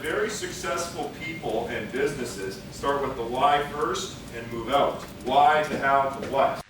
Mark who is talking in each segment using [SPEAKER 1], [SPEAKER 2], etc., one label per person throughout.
[SPEAKER 1] very successful people and businesses start with the why first and move out. Why to how to what.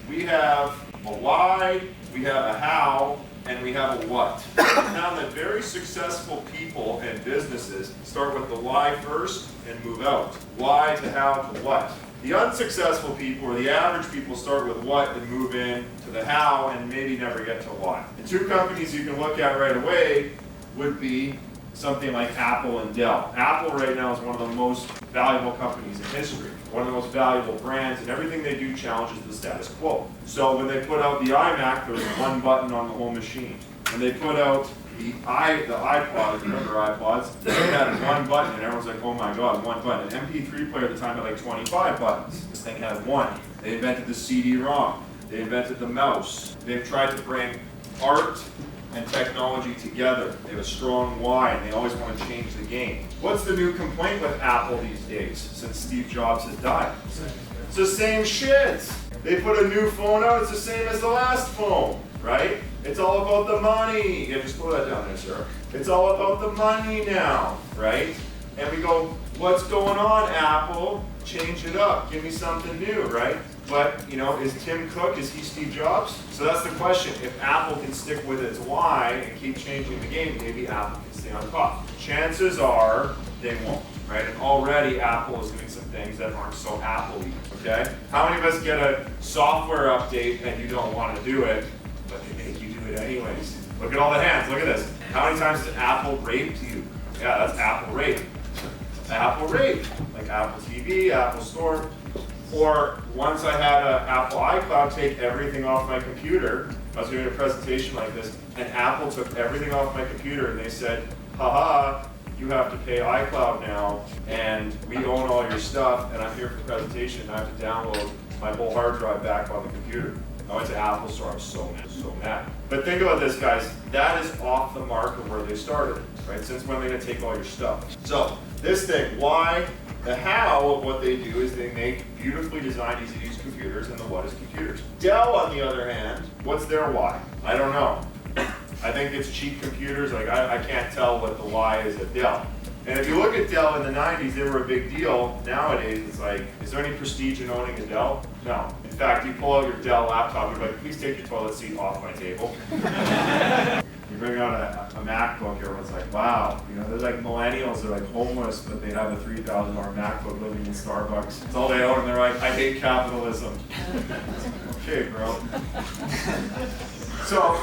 [SPEAKER 1] We have a why, we have a how, and we have a what. Now that very successful people and businesses start with the why first and move out. Why to how to what. The unsuccessful people or the average people start with what and move in to the how and maybe never get to why. The two companies you can look at right away would be something like Apple and Dell. Apple right now is one of the most valuable companies in history, one of the most valuable brands, and everything they do challenges the status quo. So when they put out the iMac, there was one button on the whole machine. When they put out the iPod, remember iPods, they had one button and everyone's like, oh my god, one button. An MP3 player at the time had like 25 buttons. This thing had one. They invented the CD-ROM. They invented the mouse. They've tried to bring art and technology together. They have a strong why and they always want to change the game. What's the new complaint with Apple these days since Steve Jobs has died? It's the same shit. They put a new phone out, it's the same as the last phone, right? It's all about the money. Yeah, just throw that down there, sir. It's all about the money now, right? And we go, what's going on, Apple? Change it up. Give me something new, right? But, you know, is Tim Cook, is he Steve Jobs? So that's the question. If Apple can stick with its why and keep changing the game, maybe Apple can stay on top. Chances are they won't, right? And already Apple is doing some things that aren't so Apple-y, okay? How many of us get a software update and you don't want to do it, but they make you do it anyways? Look at all the hands, look at this. How many times has Apple raped you? Yeah, that's Apple rape. Apple rape, like Apple TV, Apple Store. Or once I had an Apple iCloud take everything off my computer, I was doing a presentation like this, and Apple took everything off my computer and they said, haha, you have to pay iCloud now, and we own all your stuff, and I'm here for the presentation, and I have to download my whole hard drive back on the computer. I went to Apple Store, I was so mad. But think about this, guys, that is off the mark of where they started, right? Since when are they gonna take all your stuff? So, this thing, why? The how of what they do is they make beautifully designed, easy-to-use computers, and the what is computers. Dell, on the other hand, what's their why? I don't know. I think it's cheap computers. Like I can't tell what the why is at Dell. And if you look at Dell in the 90s, they were a big deal. Nowadays, it's like, is there any prestige in owning a Dell? No. In fact, you pull out your Dell laptop, you're like, please take your toilet seat off my table. You bring out a MacBook, everyone's like, wow. You know, there's like millennials, they're like homeless, but they have a $3,000 MacBook living in Starbucks. That's all they own, and they're like, I hate capitalism. Okay, bro. So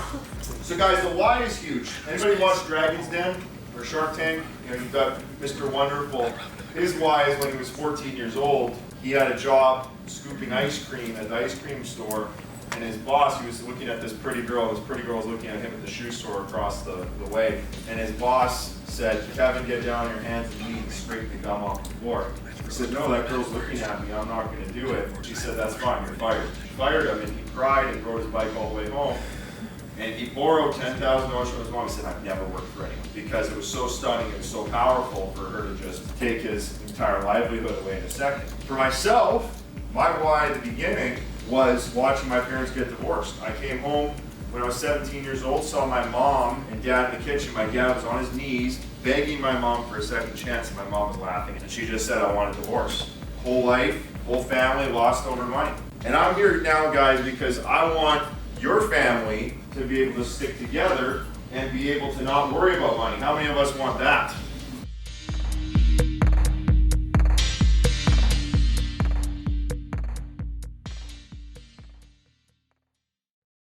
[SPEAKER 1] guys, the why is huge. Anybody watch Dragon's Den or Shark Tank? You know, you've got Mr. Wonderful. His why is when he was 14 years old, he had a job scooping ice cream at the ice cream store. And his boss, he was looking at this pretty girl was looking at him at the shoe store across the way. And his boss said, Kevin, get down on your hands and knees and scrape the gum off the floor. He said, no, that girl's looking at me, I'm not gonna do it. She said, that's fine, you're fired. She fired him and he cried and rode his bike all the way home. And he borrowed $10,000 from his mom. He said, I've never worked for anyone. Because it was so stunning, it was so powerful for her to just take his entire livelihood away in a second. For myself, my why at the beginning was watching my parents get divorced. I came home when I was 17 years old, saw my mom and dad in the kitchen. My dad was on his knees, begging my mom for a second chance, and my mom was laughing. And she just said, I want a divorce. Whole life, whole family lost over money. And I'm here now, guys, because I want your family to be able to stick together and be able to not worry about money. How many of us want that?